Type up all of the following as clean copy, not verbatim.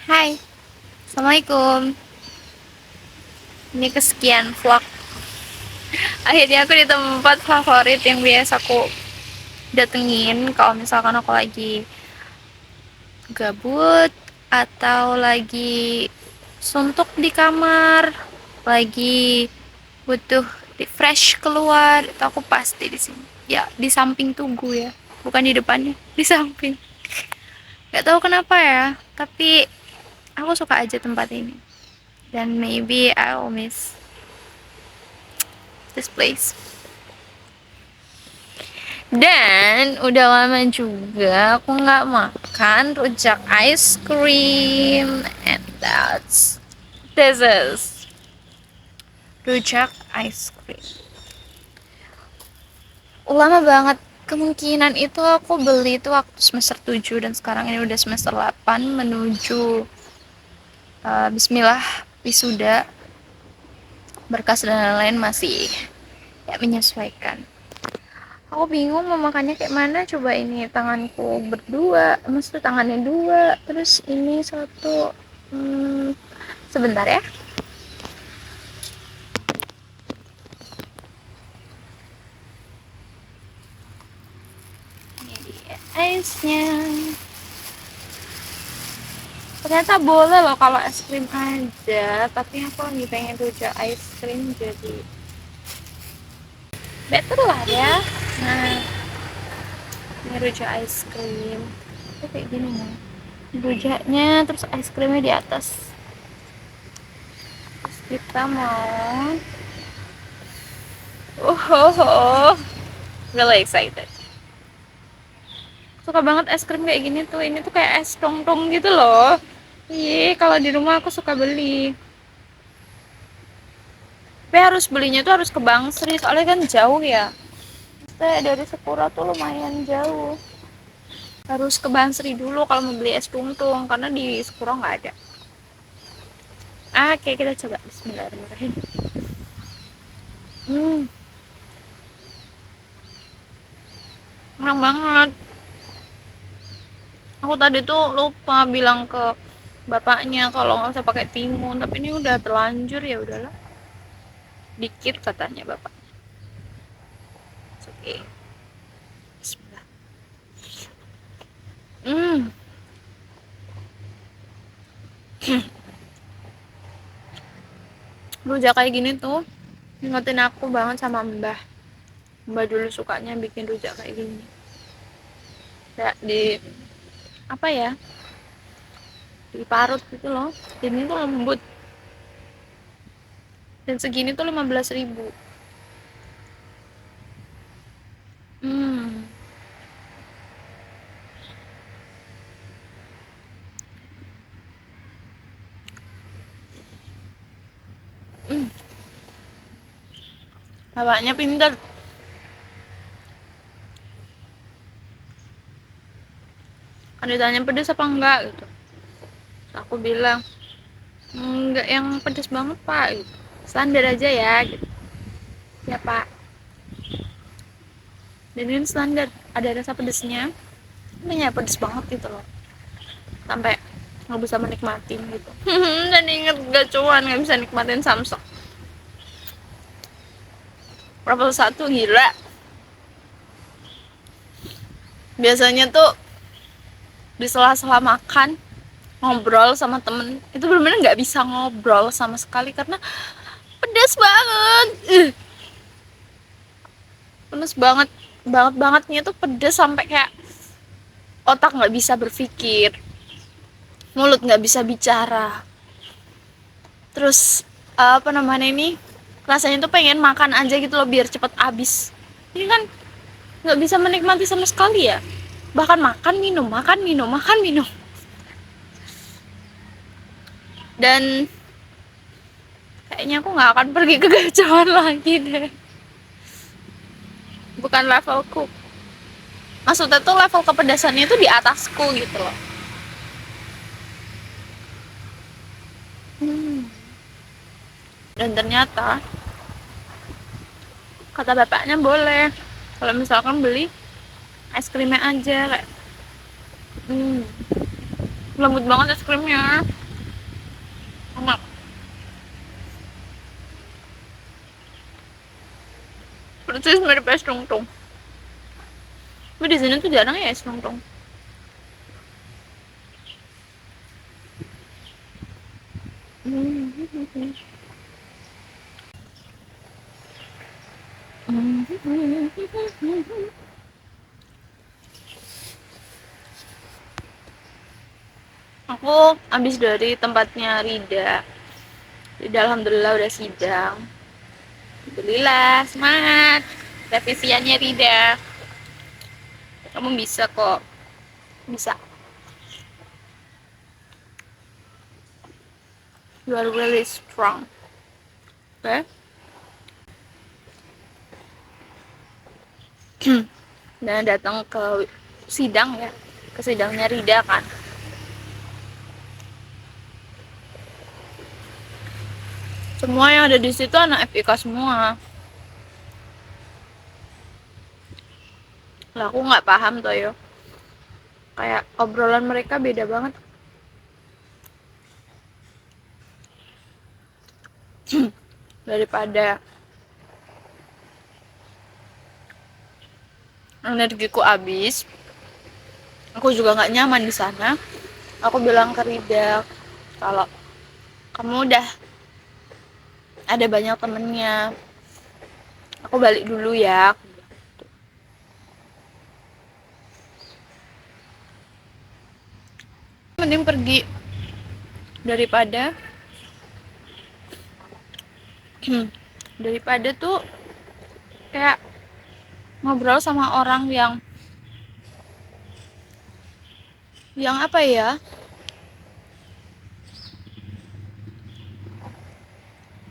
Hai, Assalamualaikum. Ini kesekian vlog. Akhirnya aku di tempat favorit yang biasa aku datengin kalau misalkan aku lagi gabut atau lagi suntuk di kamar, lagi butuh refresh keluar, itu aku pasti di sini. Ya, di samping Tugu ya, bukan di depannya, di samping. Gak tahu kenapa ya, tapi aku suka aja tempat ini. Dan maybe I'll miss this place. Dan udah lama juga aku nggak makan rujak ice cream, and this is rujak ice cream. Lama banget, kemungkinan itu aku beli itu waktu semester 7 dan sekarang ini udah semester 8 menuju bismillah wisuda, berkas dan lain-lain masih ya menyesuaikan. Aku bingung mau makannya kayak mana. Coba ini tanganku berdua, maksudnya tangannya dua, terus ini satu. Sebentar ya. Ini dia ice-nya. Ternyata boleh loh kalau es krim aja, tapi aku lagi pengen rujak ice cream jadi better lah ya. Nah, ini rujak ice cream. Itu kayak gini nih. Rujaknya terus ice creamnya di atas. Terus kita mau really excited. Suka banget es krim kayak gini tuh. Ini tuh kayak es tong-tong gitu loh. Iya, kalau di rumah aku suka beli. Tapi harus belinya tuh harus ke Bangsri, soalnya kan jauh ya. Dari Sepura tuh lumayan jauh. Harus ke Bangsri dulu kalau mau beli es tungtung, karena di Sepura nggak ada. Oke, kita coba. Bismillahirrahmanirrahim. Enak banget. Aku tadi tuh lupa bilang ke bapaknya kalau nggak usah pakai timun, tapi ini udah terlanjur, ya udahlah. Dikit katanya bapak. Oke. Bismillah. Hmm. Rujak kayak gini tuh ingetin aku banget sama Mbah. Mbah dulu sukanya bikin rujak kayak gini. Kayak di apa ya? Diparut gitu loh. Ini tuh lembut. Dan segini tuh 15.000. Hmm. Hmm. Bapaknya pinter. Kan ditanya pedes apa enggak gitu. Terus aku bilang, enggak yang pedes banget pak gitu. Standar aja ya gitu. Ya pak. Dan ini standar, ada rasa pedesnya. Ini ya pedes banget gitu loh. Sampai nggak bisa menikmatin gitu. Dan inget gacuan nggak bisa nikmatin samsek. Level 1 gila. Biasanya tuh di sela-sela makan ngobrol sama temen itu bener-bener nggak bisa ngobrol sama sekali karena pedas banget. Pedas banget, bangetnya tuh pedas sampai kayak otak nggak bisa berpikir, mulut nggak bisa bicara, terus apa namanya ini, rasanya tuh pengen makan aja gitu loh biar cepet habis. Ini kan nggak bisa menikmati sama sekali ya, bahkan makan minum makan minum makan minum. Dan kayaknya aku nggak akan pergi ke gacauan lagi deh, bukan levelku. Maksudnya tuh level kepedasannya itu di atasku gitu loh. Dan ternyata kata bapaknya boleh kalau misalkan beli es krimnya aja kayak lembut banget es krimnya, enak. Persis mirip es tungtung. Tapi di sini tuh jarang ya es tungtung. Aku habis dari tempatnya Rida. Rida alhamdulillah udah sidang. Alhamdulillah, semangat. Revisiannya Rida. Kamu bisa kok. Bisa. You are really strong. Oke. Dan datang ke sidang ya. Ke sidangnya Rida kan. Semua yang ada di situ anak FIK semua. Lah aku nggak paham tuh yo. Kayak obrolan mereka beda banget. Daripada energiku habis, aku juga nggak nyaman di sana. Aku bilang ke Rida kalau kamu udah ada banyak temennya, aku balik dulu ya. Mending pergi daripada daripada tuh kayak ngobrol sama orang yang apa ya,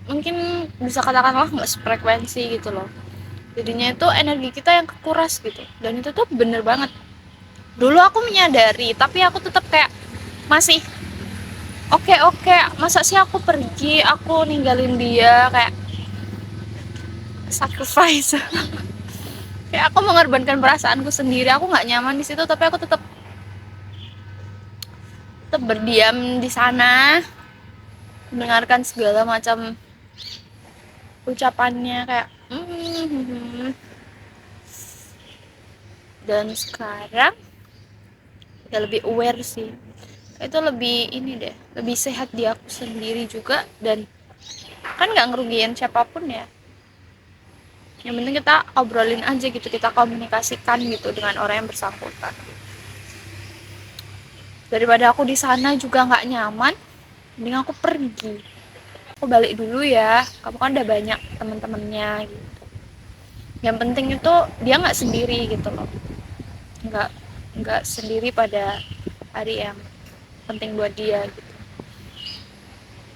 mungkin bisa katakanlah nggak sefrekuensi gitu loh. Jadinya itu energi kita yang kekuras gitu, dan itu tuh bener banget. Dulu aku menyadari, tapi aku tetap kayak masih oke, masa sih aku pergi, aku ninggalin dia, kayak sacrifice. Kayak aku mengorbankan perasaanku sendiri, aku nggak nyaman di situ, tapi aku tetap berdiam di sana, mendengarkan segala macam ucapannya kayak dan sekarang ya lebih aware sih, itu lebih ini deh, lebih sehat di aku sendiri juga, dan kan nggak ngerugiin siapapun ya. Yang penting kita obrolin aja gitu, kita komunikasikan gitu dengan orang yang bersangkutan. Daripada aku di sana juga nggak nyaman, mending aku pergi, aku balik dulu ya, kamu kan udah banyak teman-temannya gitu. Yang penting itu dia nggak sendiri gitu loh, nggak sendiri pada hari yang penting buat dia gitu.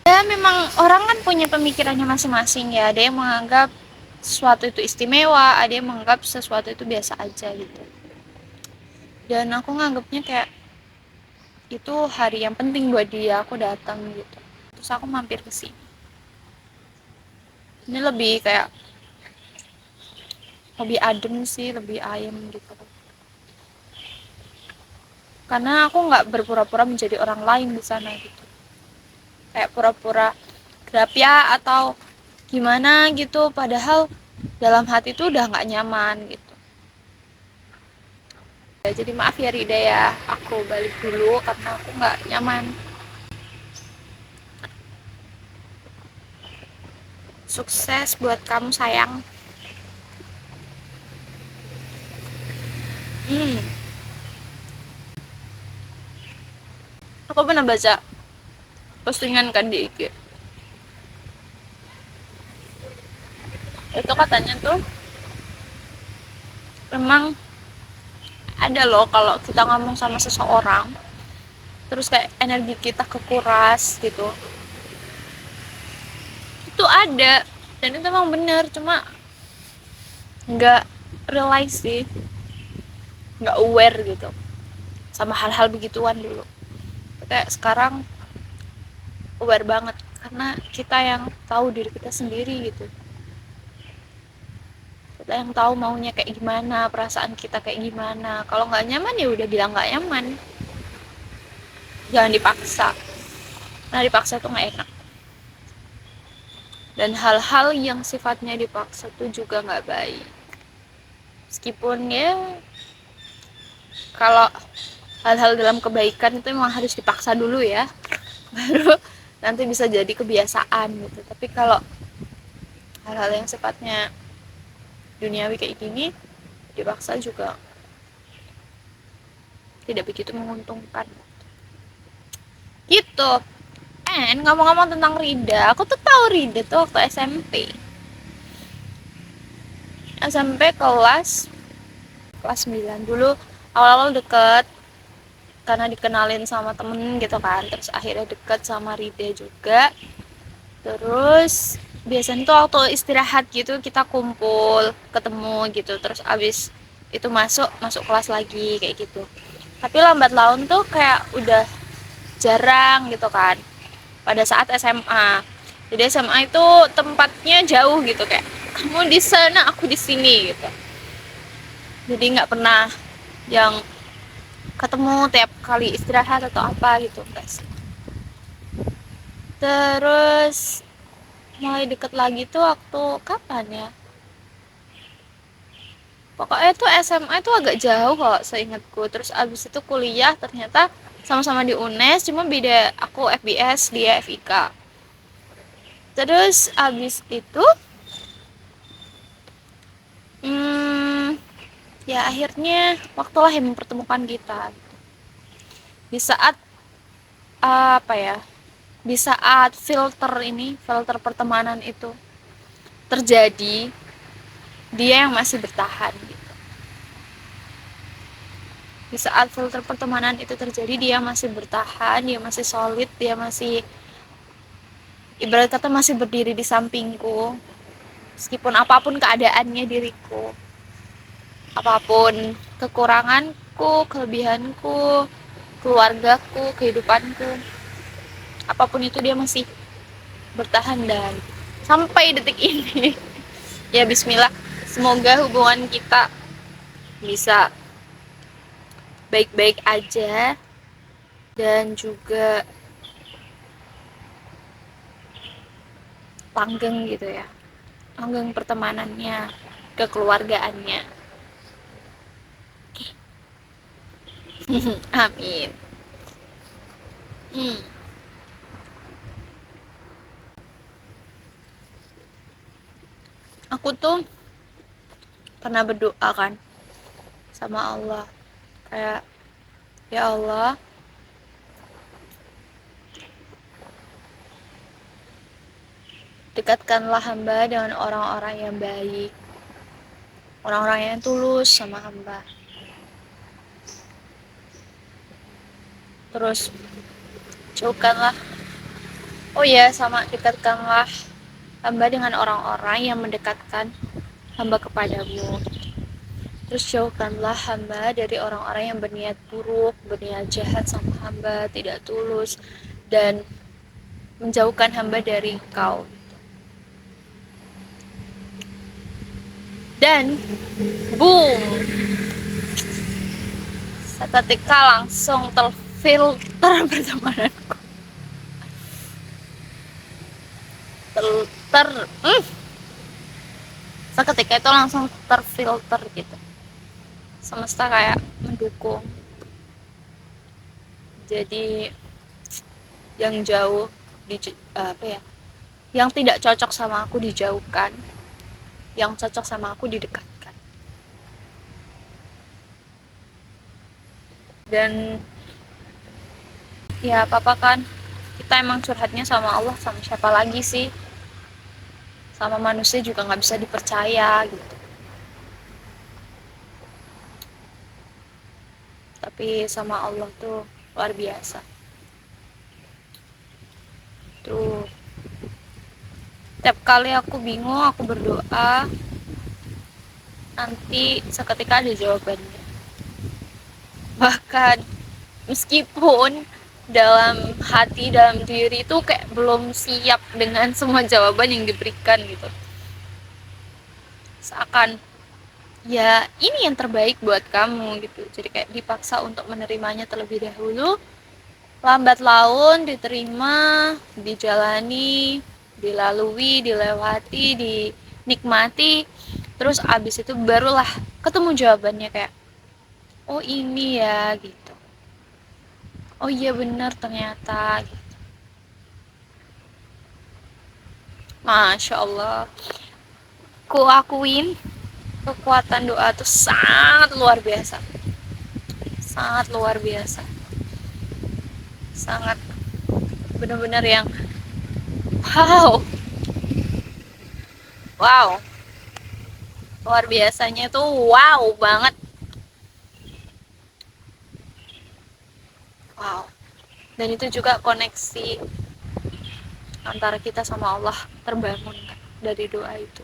Ya memang orang kan punya pemikirannya masing-masing ya, ada yang menganggap sesuatu itu istimewa, ada yang menganggap sesuatu itu biasa aja gitu. Dan aku nganggapnya kayak itu hari yang penting buat dia, aku datang gitu, terus aku mampir ke sini. Ini lebih kayak lebih adem sih, lebih ayem gitu, karena aku nggak berpura-pura menjadi orang lain di sana gitu, kayak pura-pura grab ya atau gimana gitu, padahal dalam hati tuh udah nggak nyaman gitu. Ya, jadi maaf ya Rida ya, aku balik dulu karena aku nggak nyaman. Sukses buat kamu sayang. Aku pernah baca postingan kan di IG, itu katanya tuh memang ada loh kalau kita ngomong sama seseorang terus kayak energi kita kekuras gitu, itu ada, dan itu memang bener, cuma nggak realize sih, nggak aware gitu sama hal-hal begituan dulu. Kayak sekarang aware banget karena kita yang tahu diri kita sendiri gitu, kita yang tahu maunya kayak gimana, perasaan kita kayak gimana. Kalau nggak nyaman ya udah bilang nggak nyaman. jangan dipaksa. Nah, dipaksa tuh nggak enak. Dan hal-hal yang sifatnya dipaksa tuh juga nggak baik. Meskipun ya, kalau hal-hal dalam kebaikan itu memang harus dipaksa dulu ya, baru nanti bisa jadi kebiasaan gitu. Tapi kalau hal-hal yang sifatnya duniawi kayak gini, dipaksa juga tidak begitu menguntungkan gitu. Ngomong-ngomong tentang Rida, aku tuh tahu Rida tuh waktu SMP kelas 9 dulu, awal-awal deket karena dikenalin sama temen gitu kan, terus akhirnya deket sama Rida juga. Terus biasanya tuh waktu istirahat gitu kita kumpul ketemu gitu, terus abis itu masuk kelas lagi kayak gitu. Tapi lambat laun tuh kayak udah jarang gitu kan pada saat SMA. Jadi SMA itu tempatnya jauh gitu, kayak kamu di sana aku di sini gitu, jadi nggak pernah yang ketemu tiap kali istirahat atau apa gitu, guys. Terus mulai deket lagi tuh waktu kapan ya, pokoknya tuh SMA itu agak jauh kok seingatku. Terus abis itu kuliah ternyata sama-sama di UNES, cuma beda, aku FBS dia FIK. Terus abis itu ya akhirnya waktulah yang mempertemukan kita di saat apa ya, di saat filter pertemanan itu terjadi, dia yang masih bertahan gitu. Di saat filter pertemanan itu terjadi, dia masih bertahan, dia masih solid, dia masih ibarat kata masih berdiri di sampingku meskipun apapun keadaannya diriku, apapun kekuranganku, kelebihanku, keluargaku, kehidupanku, apapun itu dia masih bertahan. Dan sampai detik ini ya bismillah, semoga hubungan kita bisa baik-baik aja dan juga langgeng gitu ya, langgeng pertemanannya, kekeluargaannya. Amin. hmm. Aku tuh pernah berdoa kan sama Allah, kayak ya Allah, dekatkanlah hamba dengan orang-orang yang baik, orang-orang yang tulus sama hamba. Terus jauhkanlah, oh ya, sama dekatkanlah hamba dengan orang-orang yang mendekatkan hamba kepadamu. Terus jauhkanlah hamba dari orang-orang yang berniat buruk, berniat jahat sama hamba, tidak tulus, dan menjauhkan hamba dari engkau. Dan boom, seketika langsung terfilter pertemananku, seketika itu langsung terfilter gitu, semesta kayak mendukung. Jadi yang jauh apa ya, yang tidak cocok sama aku dijauhkan, yang cocok sama aku didekatkan. Dan ya apa-apa kan, kita emang curhatnya sama Allah, sama siapa lagi sih, sama manusia juga nggak bisa dipercaya gitu. Tapi sama Allah tuh luar biasa tuh. Tiap kali aku bingung, aku berdoa, nanti seketika ada jawabannya. Bahkan meskipun dalam hati, dalam diri itu kayak belum siap dengan semua jawaban yang diberikan gitu, seakan ya ini yang terbaik buat kamu gitu, jadi kayak dipaksa untuk menerimanya terlebih dahulu. lambat laun diterima, dijalani, dilalui, dilewati, dinikmati, terus abis itu barulah ketemu jawabannya kayak oh ini ya gitu, oh iya bener ternyata gitu. Masya Allah, ku akuin kekuatan doa tuh sangat luar biasa, sangat luar biasa, sangat bener-bener yang wow, wow, luar biasanya tuh wow banget, wow. Dan itu juga koneksi antara kita sama Allah terbangun kan, dari doa itu.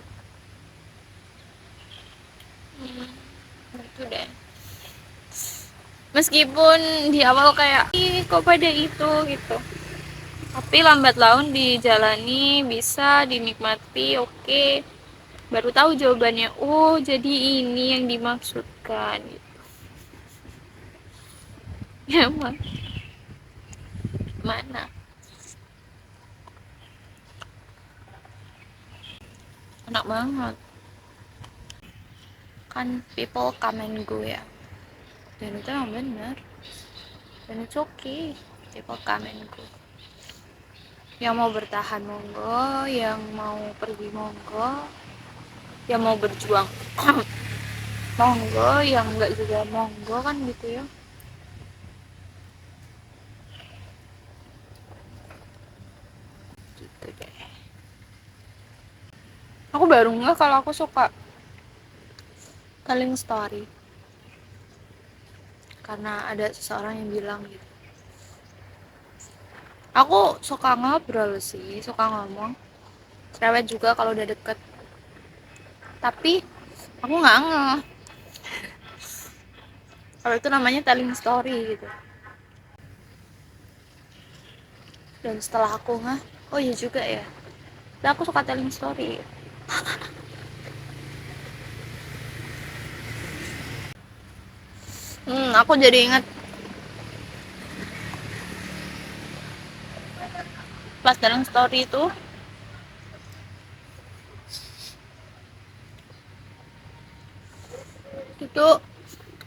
Itu deh, meskipun di awal kayak ih kok pada itu gitu, tapi lambat laun dijalani, bisa dinikmati, oke, baru tahu jawabannya, oh jadi ini yang dimaksudkan gitu. Ya mana enak banget kan, people come and go ya, dan itu emang bener, dan itu oke okay. People come and go, yang mau bertahan monggo, yang mau pergi monggo, yang mau berjuang monggo, yang enggak juga monggo kan gitu ya. Gitu deh, aku baru nggak kalau aku suka telling story karena ada seseorang yang bilang gitu. Aku suka ngobrol sih, suka ngomong cerewet juga kalau udah deket, tapi aku nggak ngeh kalau itu namanya telling story gitu. Dan setelah aku ngeh, oh iya juga ya, dan aku suka telling story. Aku jadi ingat pas telling story itu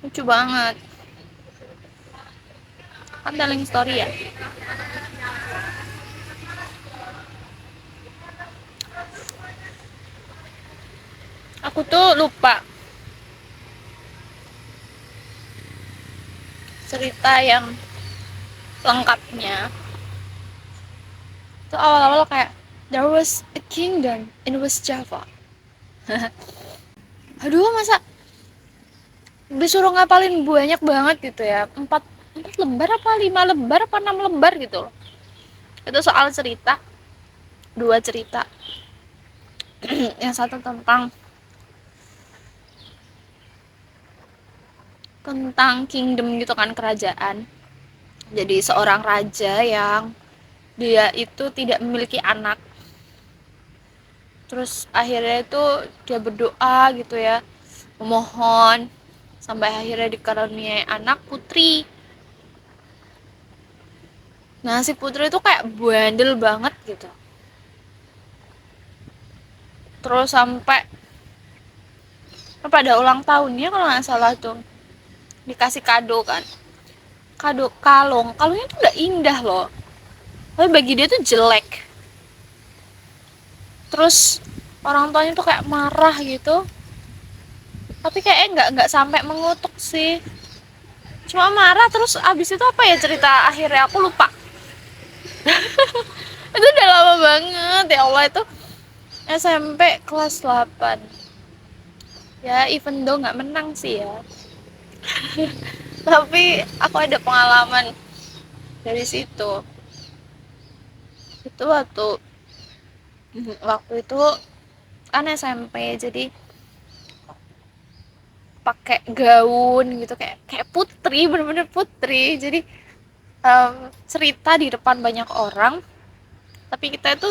lucu banget kan, telling story ya, aku tuh lupa cerita yang lengkapnya. Itu awal-awal kayak there was a kingdom and it was Java. Aduh, masa disuruh ngapalin banyak banget gitu ya, empat lembar apa 5 lembar apa 6 lembar gitu loh. Itu soal cerita, dua cerita. Yang satu tentang kingdom gitu kan, kerajaan. Jadi seorang raja yang dia itu tidak memiliki anak, terus akhirnya itu dia berdoa gitu ya, memohon sampai akhirnya dikaruniai anak putri. Nah si putri itu kayak bandel banget gitu, terus sampai pada ulang tahunnya kalau nggak salah tuh dikasih kado kan, kado kalungnya tuh nggak indah loh, tapi bagi dia tuh jelek. Terus orang tuanya tuh kayak marah gitu, tapi kayaknya nggak sampai mengutuk sih, cuma marah. Terus abis itu apa ya cerita akhirnya aku lupa. Itu udah lama banget ya Allah, itu SMP kelas 8 ya, even though nggak menang sih ya. Tapi aku ada pengalaman dari situ. Itu waktu itu kan SMP, jadi pakai gaun gitu, kayak kayak putri, bener-bener putri. Jadi cerita di depan banyak orang, tapi kita itu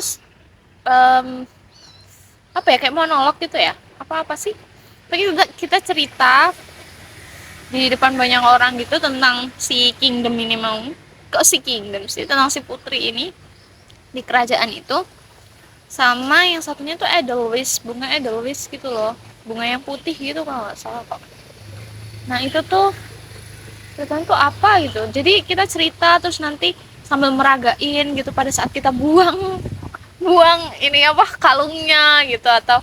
apa ya, kayak monolog gitu ya, apa sih, tapi kita cerita di depan banyak orang gitu tentang si kingdom ini mau kok si Kingdom sih, tentang si putri ini di kerajaan itu, sama yang satunya tuh Edelweiss, bunga Edelweiss gitu loh, bunga yang putih gitu kalau nggak salah kok. Nah itu tuh ceritanya tuh apa gitu, jadi kita cerita terus nanti sambil meragain gitu pada saat kita buang buang ini apa kalungnya gitu, atau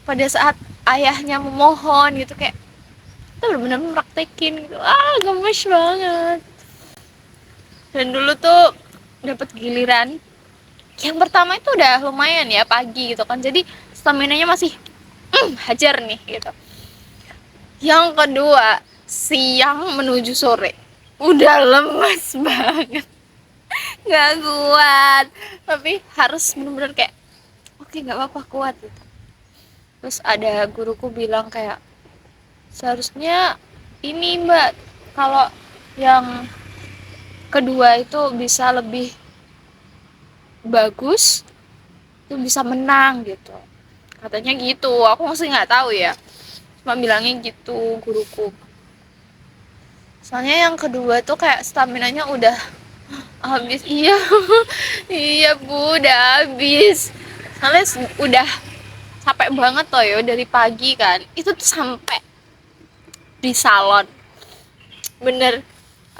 pada saat ayahnya memohon gitu, kayak kita benar-benar mempraktekin gitu. Gemes banget. Dan dulu tuh dapat giliran yang pertama itu udah lumayan ya pagi gitu kan, jadi stamina nya masih hajar nih gitu. Yang kedua siang menuju sore udah lemes banget, nggak kuat, tapi harus bener-bener kayak oke, nggak apa-apa, kuat gitu. Terus ada guruku bilang kayak seharusnya ini mbak, kalau yang kedua itu bisa lebih bagus, itu bisa menang gitu, katanya gitu. Aku masih nggak tahu ya, cuma bilangnya gitu guruku. Soalnya yang kedua tuh kayak stamina-nya udah habis. Iya iya bu, udah habis. Soalnya udah capek banget loh ya dari pagi kan, itu tuh sampai di salon bener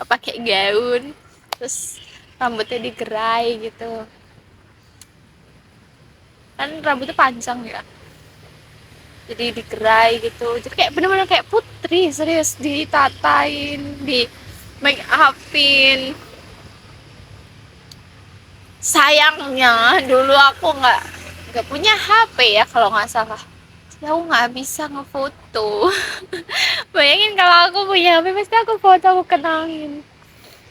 pakai gaun, terus rambutnya digerai gitu kan, rambutnya panjang ya, jadi digerai gitu, jadi kayak bener-bener kayak putri, serius, ditatain, di make upin. Sayangnya dulu aku nggak punya HP ya kalau nggak salah, jadi aku nggak bisa ngefoto. Bayangin kalau aku punya HP pasti aku foto, aku kenangin,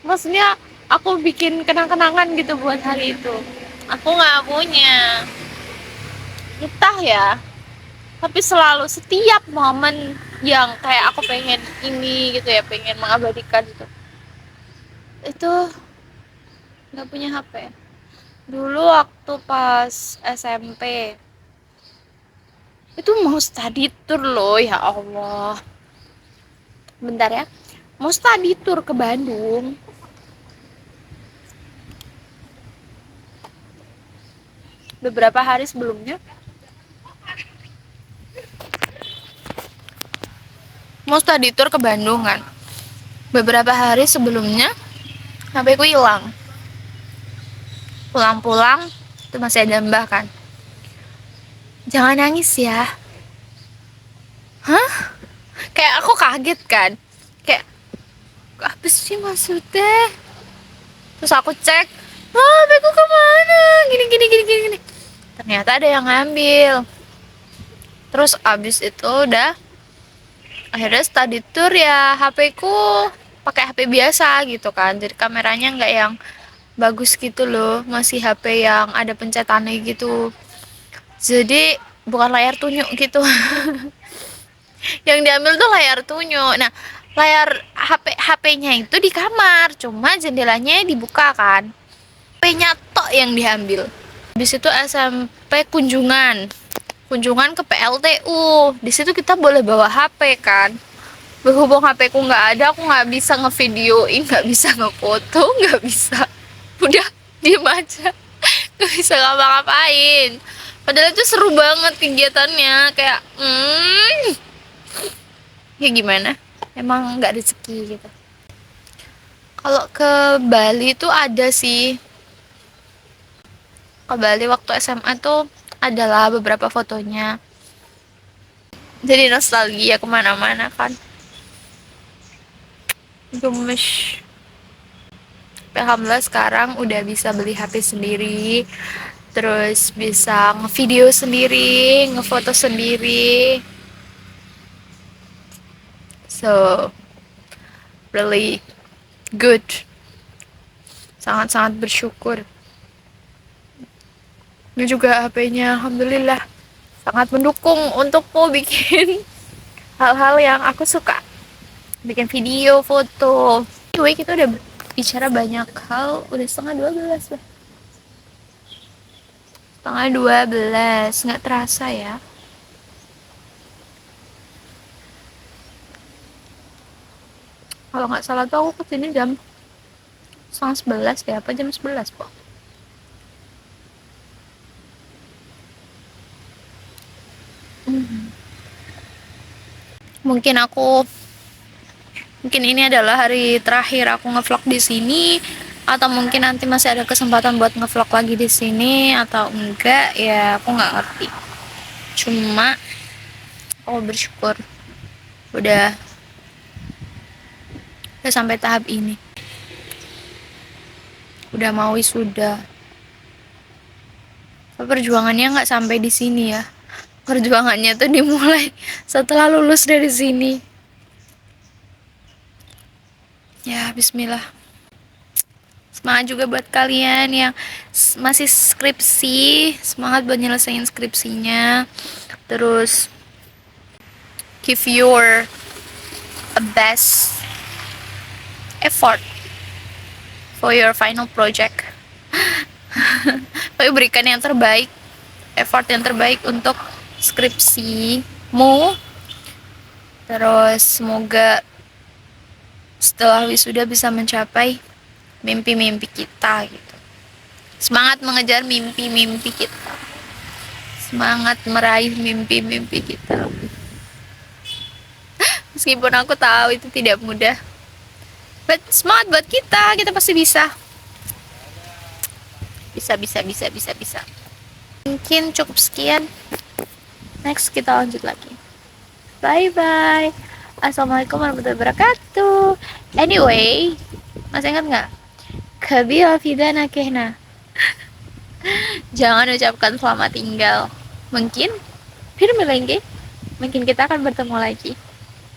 maksudnya aku bikin kenang-kenangan gitu buat hari itu. Aku nggak punya, entah ya, tapi selalu setiap momen yang kayak aku pengen ini gitu ya, pengen mengabadikan gitu, itu nggak punya HP. Dulu waktu pas SMP itu mau study tour loh, ya Allah, bentar ya, mau study tour ke Bandung. Beberapa hari sebelumnya mau study tour ke Bandung kan, beberapa hari sebelumnya HP ku hilang. Pulang-pulang itu masih ada mbah kan, jangan nangis ya. Hah, kayak aku kaget kan, kayak apa sih maksudnya. Terus aku cek, HPku kemana, gini gini gini gini gini. Ternyata ada yang ngambil. Terus abis itu udah akhirnya study tour ya, HP ku pakai HP biasa gitu kan, jadi kameranya nggak yang bagus gitu loh, masih HP yang ada pencetannya gitu, jadi bukan layar tunjuk gitu. Yang diambil tuh layar tunjuk. Nah, layar HP-nya itu di kamar, cuma jendelanya dibuka kan, HP-nya tok yang diambil. Habis itu SMP kunjungan ke PLTU. Di situ kita boleh bawa HP kan. Berhubung HP ku nggak ada, aku nggak bisa ngevideoin, nggak bisa ngefoto, nggak bisa. Udah diem aja, nggak bisa ngapa-ngapain. Padahal itu seru banget kegiatannya, kayak ya gimana? Emang nggak rezeki gitu. Kalau ke Bali tuh ada sih. Ke Bali waktu SMA tuh adalah beberapa fotonya. Jadi nostalgia kemana-mana kan. Gemes. Alhamdulillah sekarang udah bisa beli HP sendiri, terus bisa ngevideo sendiri, ngefoto sendiri. So really good. Sangat-sangat bersyukur. Ini juga HP-nya alhamdulillah sangat mendukung untukku bikin hal-hal yang aku suka. Bikin video, foto. Anyway, kita udah bicara banyak hal, udah setengah 12 lah. Setengah 12, nggak terasa ya. Kalau nggak salah tuh aku kesini jam 11 deh, apa jam 11 po? Mungkin mungkin ini adalah hari terakhir aku ngevlog di sini, atau mungkin nanti masih ada kesempatan buat ngevlog lagi di sini atau enggak ya, aku nggak ngerti. Cuma aku bersyukur udah sampai tahap ini, udah mau wisuda. Perjuangannya nggak sampai di sini ya, perjuangannya tuh dimulai setelah lulus dari sini. Ya bismillah. Semangat juga buat kalian yang masih skripsi, semangat buat nyelesain skripsinya. Terus give your best effort for your final project. Tapi berikan yang terbaik, effort yang terbaik untuk skripsimu. Terus semoga setelah wisuda bisa mencapai mimpi-mimpi kita gitu. Semangat mengejar mimpi-mimpi kita. Semangat meraih mimpi-mimpi kita. Meskipun aku tahu itu tidak mudah. But semangat buat kita pasti bisa. Bisa. Mungkin cukup sekian. Next kita lanjut lagi. Bye bye. Assalamualaikum warahmatullahi wabarakatuh. Anyway, masih ingat nggak? Kabila fidana kehna. Jangan ucapkan selamat tinggal. Mungkin film lagi. Mungkin kita akan bertemu lagi.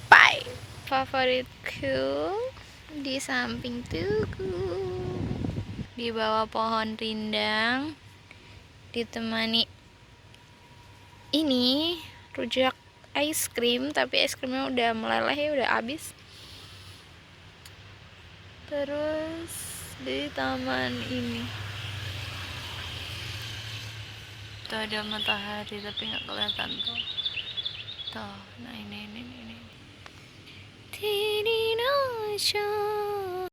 Bye. Favoritku di samping tugu, di bawah pohon rindang, ditemani ini rujak es krim, tapi es krimnya udah meleleh ya, udah habis. Terus di taman ini tuh ada matahari tapi nggak kelihatan tuh. Nah ini. Tini